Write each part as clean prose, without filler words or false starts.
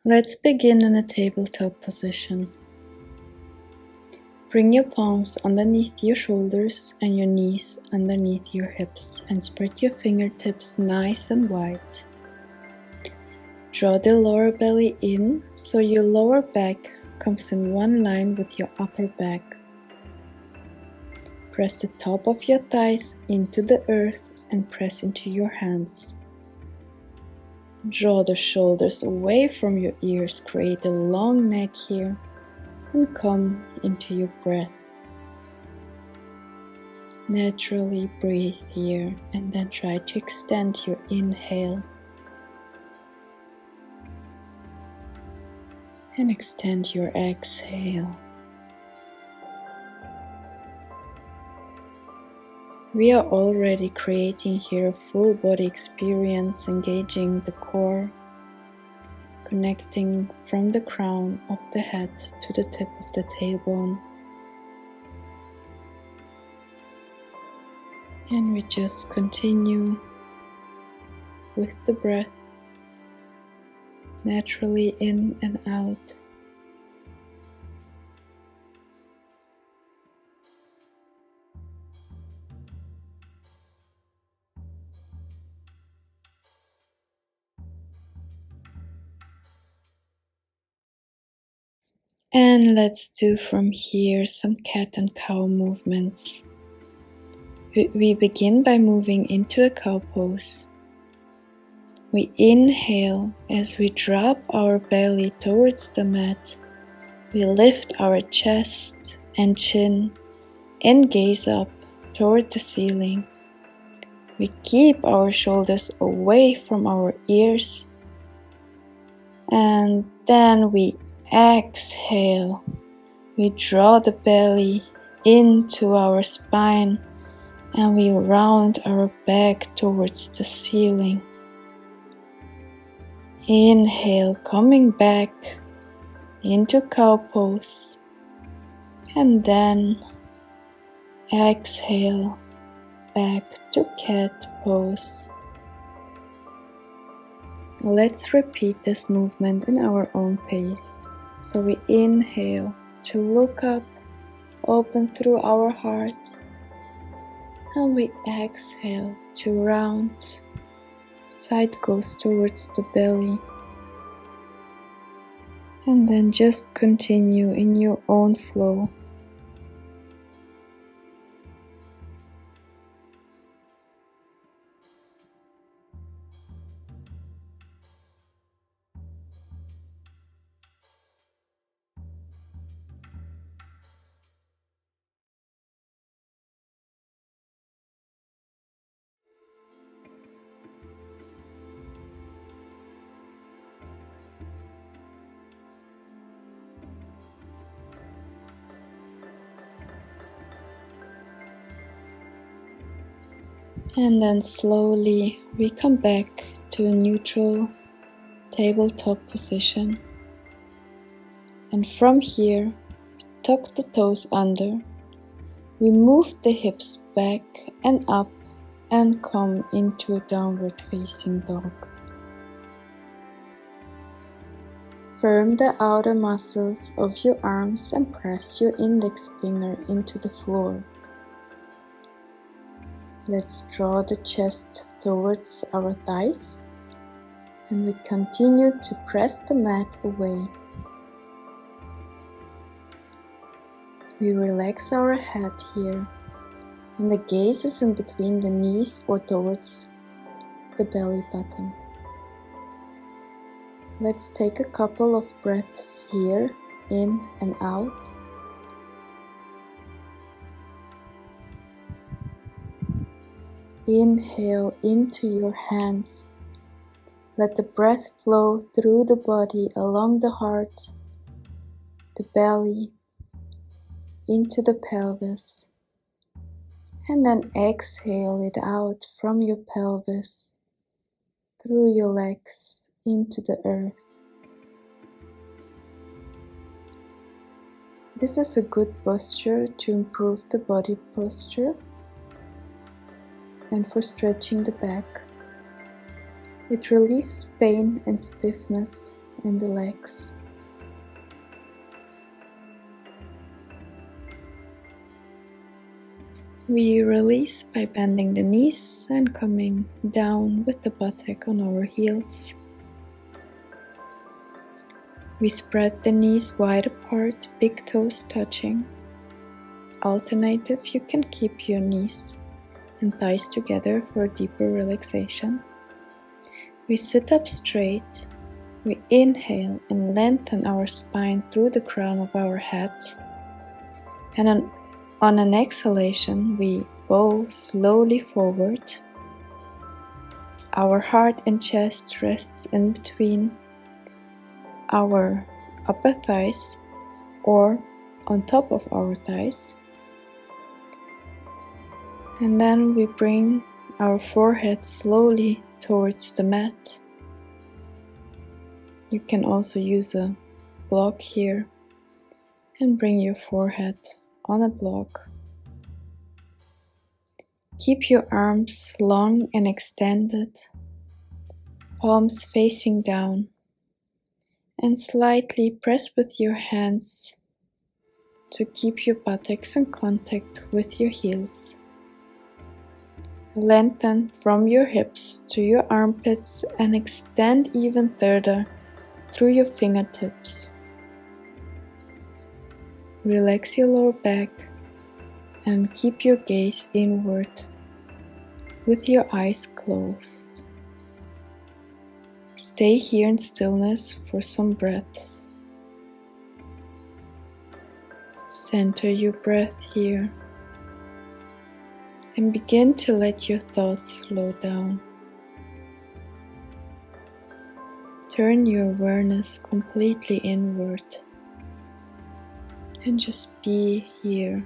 Let's begin in a tabletop position. Bring your palms underneath your shoulders and your knees underneath your hips and spread your fingertips nice and wide. Draw the lower belly in so your lower back comes in one line with your upper back. Press the top of your thighs into the earth and press into your hands. Draw the shoulders away from your ears, create a long neck here, and come into your breath. Naturally breathe here and then try to extend your inhale. And extend your exhale. We are already creating here a full body experience, engaging the core, connecting from the crown of the head to the tip of the tailbone. And we just continue with the breath, naturally in and out. And let's do from here some cat and cow movements. We begin by moving into a cow pose. We inhale as we drop our belly towards the mat. We lift our chest and chin and gaze up toward the ceiling. We keep our shoulders away from our ears. And then we exhale. We draw the belly into our spine and we round our back towards the ceiling. Inhale, coming back into cow pose, and then exhale back to cat pose. Let's repeat this movement in our own pace. So we inhale to look up, open through our heart, and we exhale to round. Side goes towards the belly. And then just continue in your own flow. And then slowly we come back to a neutral tabletop position. And from here, we tuck the toes under. We move the hips back and up and come into a downward facing dog. Firm the outer muscles of your arms and press your index finger into the floor. Let's draw the chest towards our thighs, and we continue to press the mat away. We relax our head here, and the gaze is in between the knees or towards the belly button. Let's take a couple of breaths here, in and out. Inhale into your hands. Let the breath flow through the body, along the heart, the belly, into the pelvis. And then exhale it out from your pelvis, through your legs, into the earth. This is a good posture to improve the body posture and for stretching the back. It relieves pain and stiffness in the legs. We release by bending the knees and coming down with the buttock on our heels. We spread the knees wide apart, big toes touching. Alternative, you can keep your knees and thighs together for a deeper relaxation. We sit up straight. We inhale and lengthen our spine through the crown of our head. And on an exhalation, we bow slowly forward. Our heart and chest rests in between our upper thighs or on top of our thighs. And then we bring our forehead slowly towards the mat. You can also use a block here and bring your forehead on a block. Keep your arms long and extended, palms facing down, and slightly press with your hands to keep your buttocks in contact with your heels. Lengthen from your hips to your armpits and extend even further through your fingertips. Relax your lower back and keep your gaze inward with your eyes closed. Stay here in stillness for some breaths. Center your breath here and begin to let your thoughts slow down. Turn your awareness completely inward and just be here.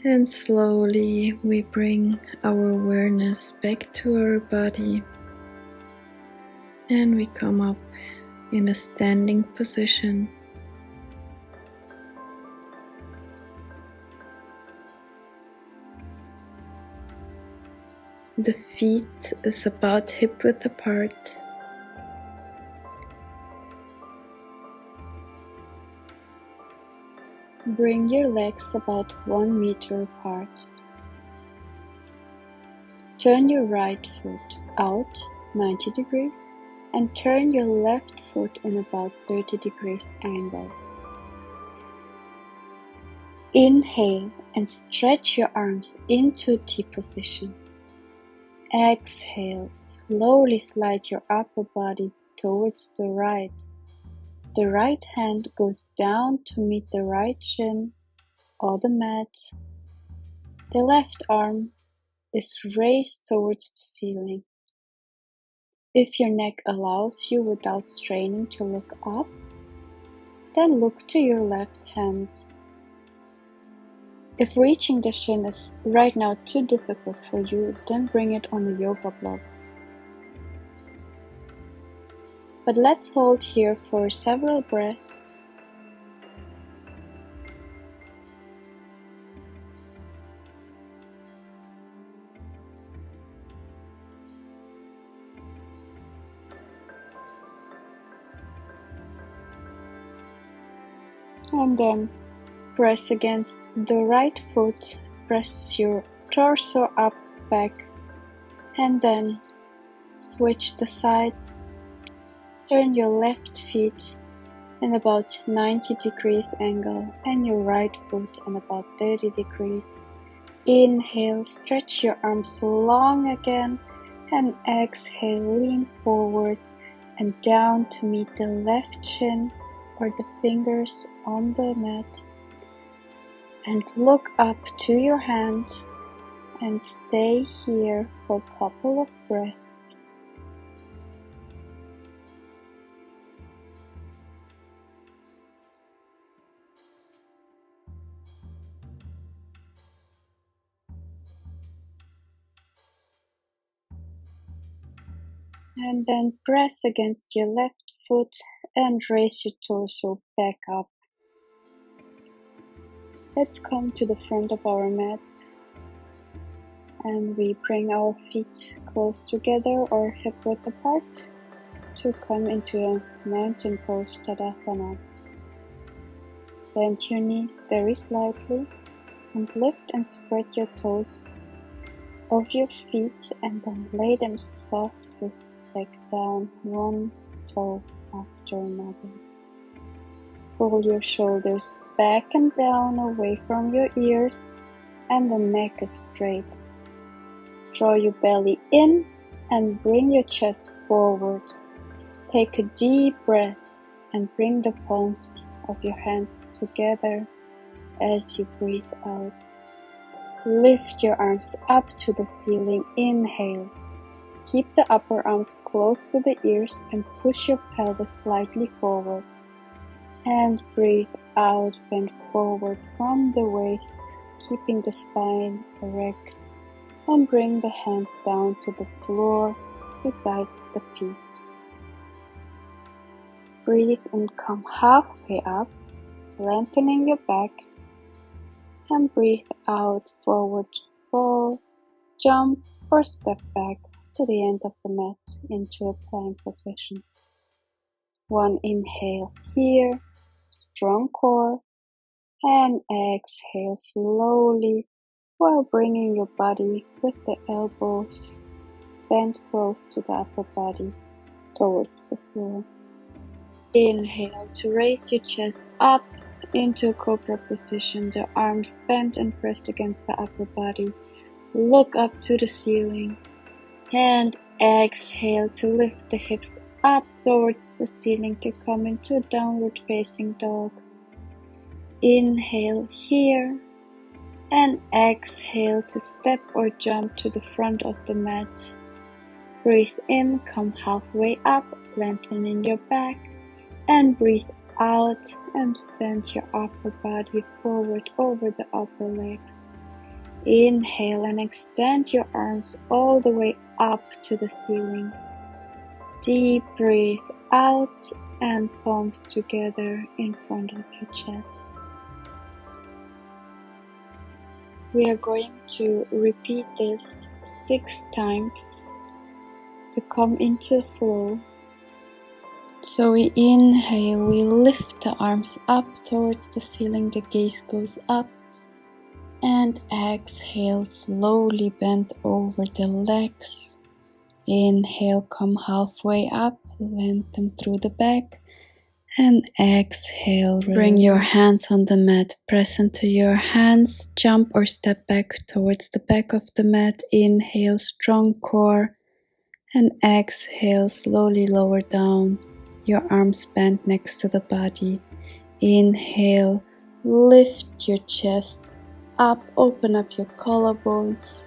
And slowly we bring our awareness back to our body and we come up in a standing position. The feet is about hip width apart. Bring your legs about 1 meter apart. Turn your right foot out 90 degrees and turn your left foot in about 30 degrees angle. Inhale and stretch your arms into a T position. Exhale, slowly slide your upper body towards the right. The right hand goes down to meet the right shin or the mat. The left arm is raised towards the ceiling. If your neck allows you without straining to look up, then look to your left hand. If reaching the shin is right now too difficult for you, then bring it on the yoga block. But let's hold here for several breaths. And then press against the right foot, press your torso up, back, and then switch the sides. Turn your left feet in about 90 degrees angle and your right foot in about 30 degrees. Inhale, stretch your arms long again, and exhale, lean forward and down to meet the left shin or the fingers on the mat. And look up to your hand and stay here for a couple of breaths. And then press against your left foot and raise your torso back up. Let's come to the front of our mat and we bring our feet close together or hip width apart to come into a mountain pose Tadasana. Bend your knees very slightly and lift and spread your toes of your feet and then lay them softly back down, one toe after another. Pull your shoulders back and down away from your ears and the neck is straight. Draw your belly in and bring your chest forward. Take a deep breath and bring the palms of your hands together as you breathe out. Lift your arms up to the ceiling. Inhale. Keep the upper arms close to the ears and push your pelvis slightly forward. And breathe out, bend forward from the waist, keeping the spine erect. And bring the hands down to the floor besides the feet. Breathe and come halfway up, lengthening your back. And breathe out, forward fold, jump or step back to the end of the mat into a plank position. One inhale here, strong core, and exhale slowly while bringing your body with the elbows bent close to the upper body towards the floor. Inhale to raise your chest up into a cobra position, the arms bent and pressed against the upper body. Look up to the ceiling and exhale to lift the hips up towards the ceiling to come into a downward facing dog. Inhale here and exhale to step or jump to the front of the mat. Breathe in, come halfway up, lengthening your back, and breathe out and bend your upper body forward over the upper legs. Inhale and extend your arms all the way up to the ceiling. Deep breathe out and palms together in front of your chest. We are going to repeat this 6 times to come into flow. So we inhale, we lift the arms up towards the ceiling, the gaze goes up. And exhale, slowly bend over the legs. Inhale, come halfway up, lengthen through the back. And exhale, bring your hands on the mat, press into your hands, jump or step back towards the back of the mat. Inhale, strong core. And exhale, slowly lower down. Your arms bend next to the body. Inhale, lift your chest up, open up your collarbones.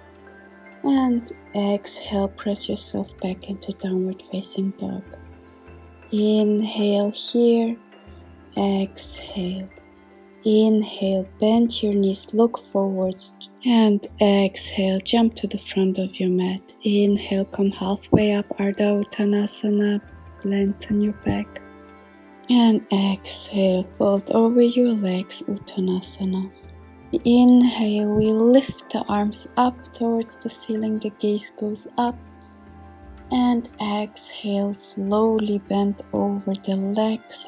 And exhale, press yourself back into downward facing dog. Inhale here, exhale. Inhale, bend your knees, look forwards. And exhale, jump to the front of your mat. Inhale, come halfway up, Ardha Uttanasana. Lengthen your back. And exhale, fold over your legs, Uttanasana. Inhale, we lift the arms up towards the ceiling, the gaze goes up. And exhale, slowly bend over the legs.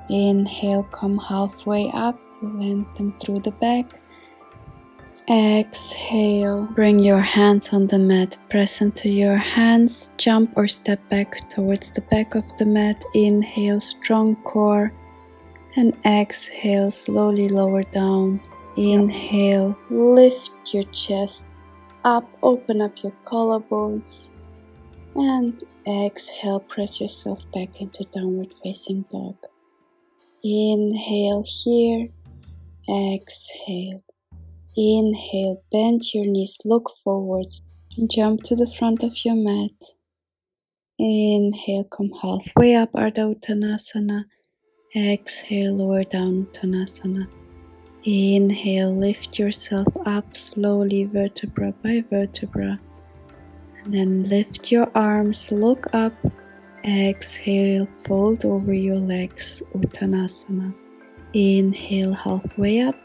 Inhale, come halfway up, lengthen through the back. Exhale, bring your hands on the mat, press into your hands, jump or step back towards the back of the mat. Inhale, strong core, and exhale, slowly lower down. Inhale, lift your chest up, open up your collarbones, and exhale, press yourself back into downward facing dog. Inhale here, exhale. Inhale, bend your knees, look forwards, jump to the front of your mat. Inhale, come halfway up, Ardha Uttanasana. Exhale, lower down, Uttanasana. Inhale, lift yourself up slowly, vertebra by vertebra. And then lift your arms, look up. Exhale, fold over your legs, Uttanasana. Inhale, halfway up.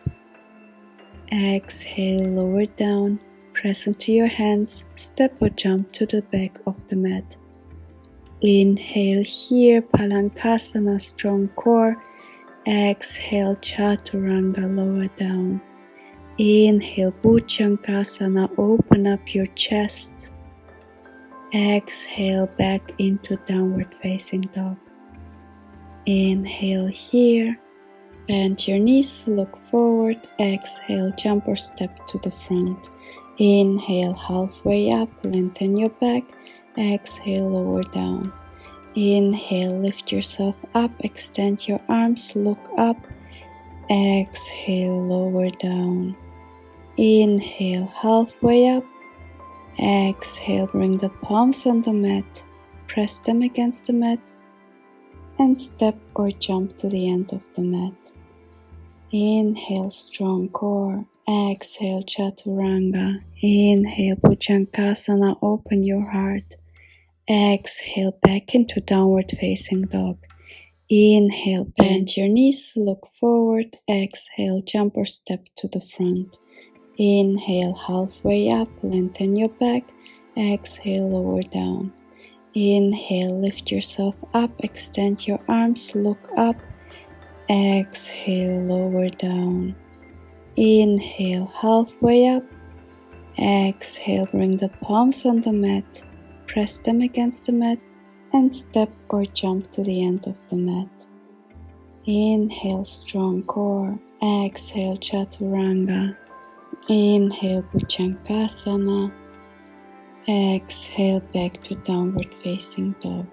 Exhale, lower down, press into your hands, step or jump to the back of the mat. Inhale here, Palankasana, strong core. Exhale, Chaturanga, lower down. Inhale, Bhujangasana, open up your chest. Exhale, back into downward facing dog. Inhale here. Bend your knees, look forward, exhale, jump or step to the front. Inhale, halfway up, lengthen your back, exhale, lower down. Inhale, lift yourself up, extend your arms, look up, exhale, lower down. Inhale, halfway up, exhale, bring the palms on the mat, press them against the mat, and step or jump to the end of the mat. Inhale, strong core. Exhale, Chaturanga. Inhale, Bhujangasana, open your heart. Exhale, back into downward facing dog. Inhale, bend your knees, look forward. Exhale, jump or step to the front. Inhale, halfway up, lengthen your back. Exhale, lower down. Inhale, lift yourself up, extend your arms, look up. Exhale, lower down. Inhale, halfway up. Exhale, bring the palms on the mat. Press them against the mat and step or jump to the end of the mat. Inhale, strong core. Exhale, Chaturanga. Inhale, Bhujangasana. Exhale, back to downward facing dog.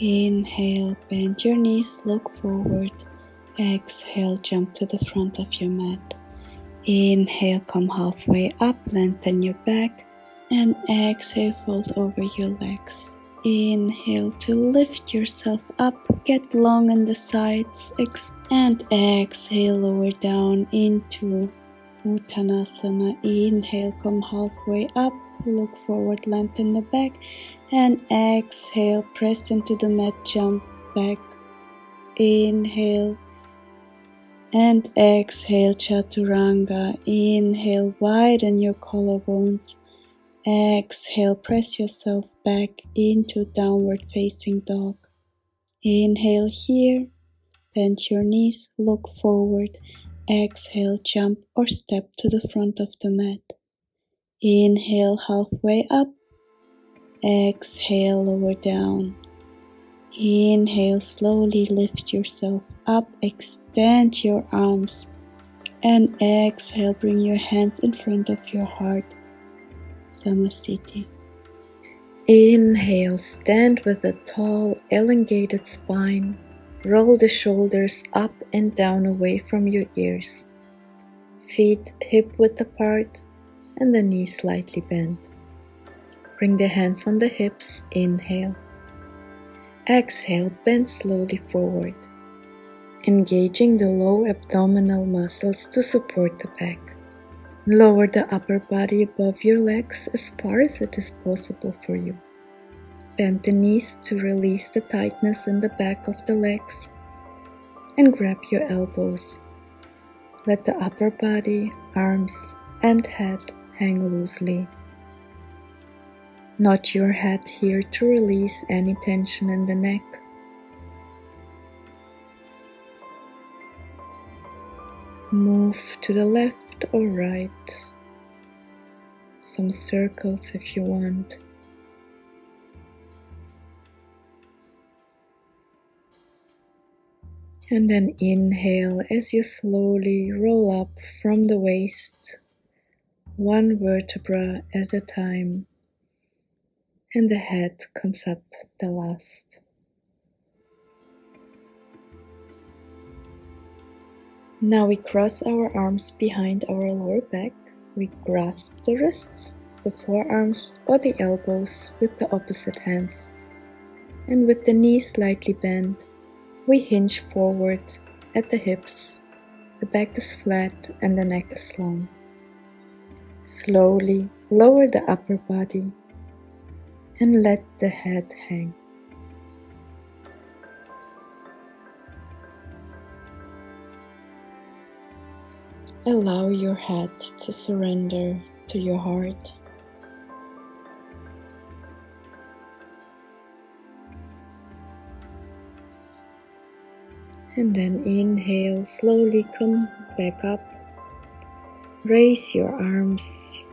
Inhale, bend your knees, look forward. Exhale, jump to the front of your mat. Inhale, come halfway up, lengthen your back. And exhale, fold over your legs. Inhale to lift yourself up, get long on the sides. And exhale, lower down into Uttanasana. Inhale, come halfway up, look forward, lengthen the back. And exhale, press into the mat, jump back. Inhale. And exhale, Chaturanga. Inhale, widen your collarbones. Exhale, press yourself back into downward facing dog. Inhale here, bend your knees, look forward. Exhale, jump or step to the front of the mat. Inhale, halfway up. Exhale, lower down. Inhale, slowly lift yourself up, extend your arms, and exhale, bring your hands in front of your heart, Samasthiti. Inhale, stand with a tall, elongated spine, roll the shoulders up and down away from your ears, feet hip-width apart, and the knees slightly bent. Bring the hands on the hips, inhale. Exhale, bend slowly forward, engaging the low abdominal muscles to support the back. Lower the upper body above your legs as far as it is possible for you. Bend the knees to release the tightness in the back of the legs and grab your elbows. Let the upper body, arms, and head hang loosely. Nod your head here to release any tension in the neck. Move to the left or right. Some circles if you want. And then inhale as you slowly roll up from the waist, one vertebra at a time, and the head comes up the last. Now we cross our arms behind our lower back. We grasp the wrists, the forearms or the elbows with the opposite hands, and with the knees slightly bent, we hinge forward at the hips. The back is flat and the neck is long. Slowly lower the upper body and let the head hang. Allow your head to surrender to your heart. And then inhale, slowly come back up. Raise your arms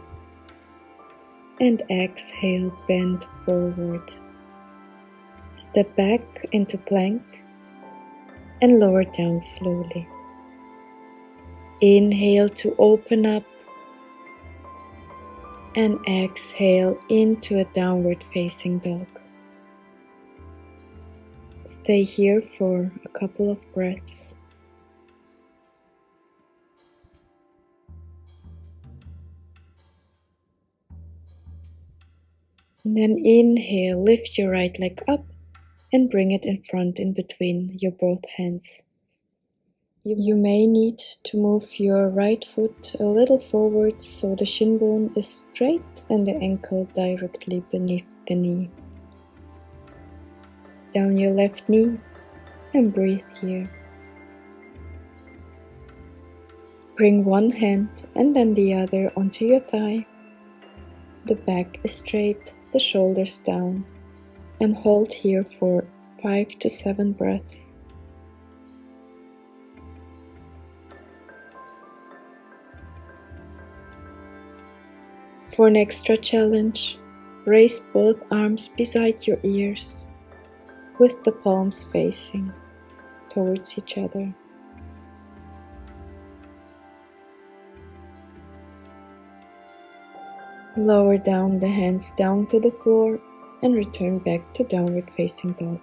and exhale, bend forward. Step back into plank and lower down slowly. Inhale to open up and exhale into a downward facing dog. Stay here for a couple of breaths. And then inhale, lift your right leg up and bring it in front in between your both hands. You may need to move your right foot a little forward so the shin bone is straight and the ankle directly beneath the knee. Down your left knee and breathe here. Bring one hand and then the other onto your thigh. The back is straight, the shoulders down, and hold here for 5 to 7 breaths. For an extra challenge, raise both arms beside your ears with the palms facing towards each other. Lower down the hands down to the floor and return back to downward facing dog.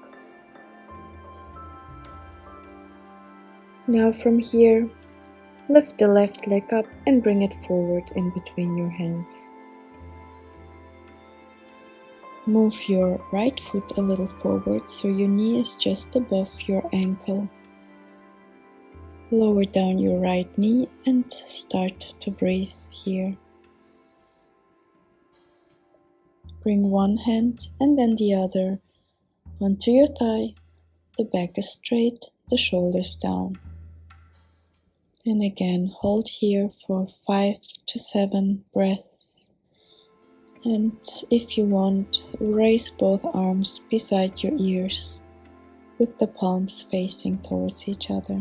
Now from here, lift the left leg up and bring it forward in between your hands. Move your right foot a little forward so your knee is just above your ankle. Lower down your right knee and start to breathe here. Bring one hand and then the other onto your thigh. The back is straight, the shoulders down. And again, hold here for 5 to 7 breaths. And if you want, raise both arms beside your ears with the palms facing towards each other.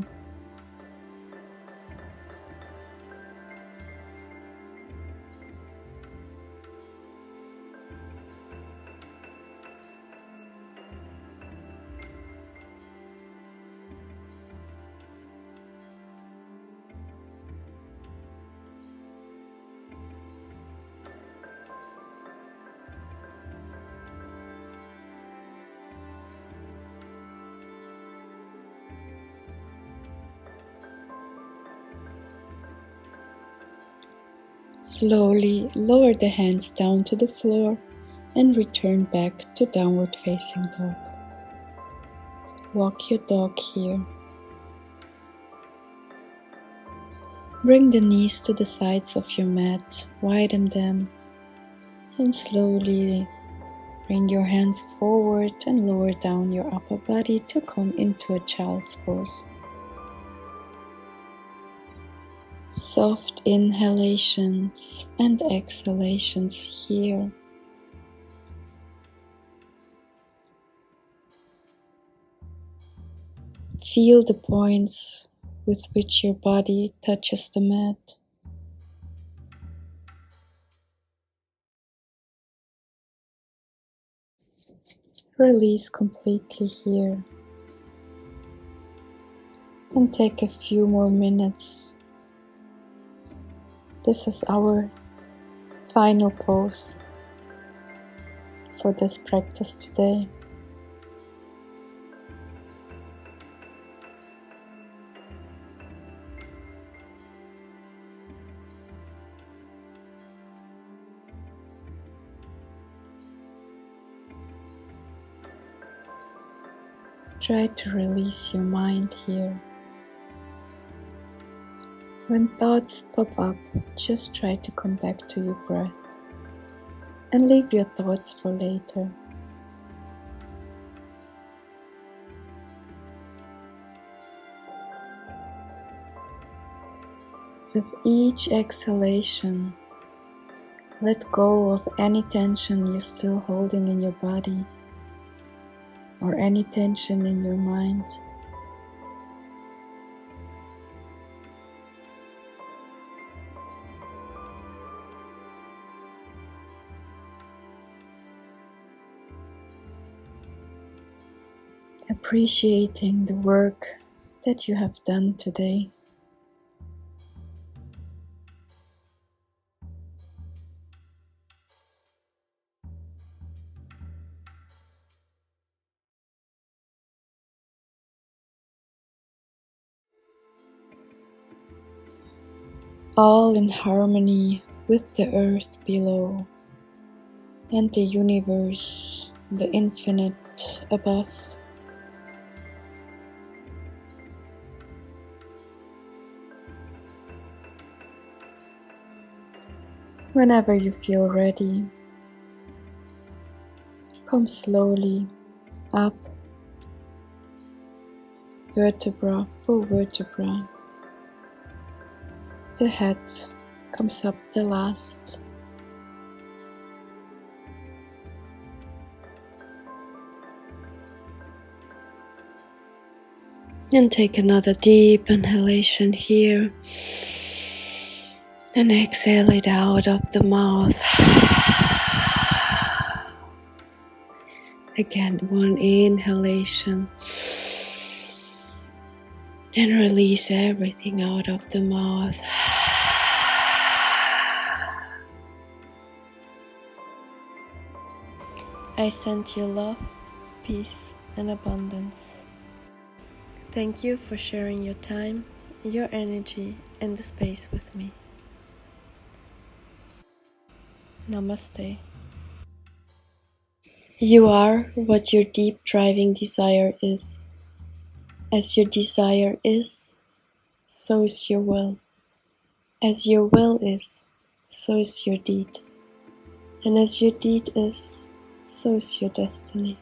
Slowly lower the hands down to the floor and return back to downward facing dog. Walk your dog here. Bring the knees to the sides of your mat, widen them, and slowly bring your hands forward and lower down your upper body to come into a child's pose. Soft inhalations and exhalations here. Feel the points with which your body touches the mat. Release completely here and take a few more minutes. This is our final pose for this practice today. Try to release your mind here. When thoughts pop up, just try to come back to your breath and leave your thoughts for later. With each exhalation, let go of any tension you're still holding in your body or any tension in your mind. Appreciating the work that you have done today. All in harmony with the earth below and the universe, the infinite above. Whenever you feel ready, come slowly up, vertebra for vertebra. The head comes up the last. And take another deep inhalation here. And exhale it out of the mouth. Again, one inhalation. And release everything out of the mouth. I send you love, peace, and abundance. Thank you for sharing your time, your energy, and the space with me. Namaste. You are what your deep driving desire is. As your desire is, so is your will. As your will is, so is your deed. And as your deed is, so is your destiny.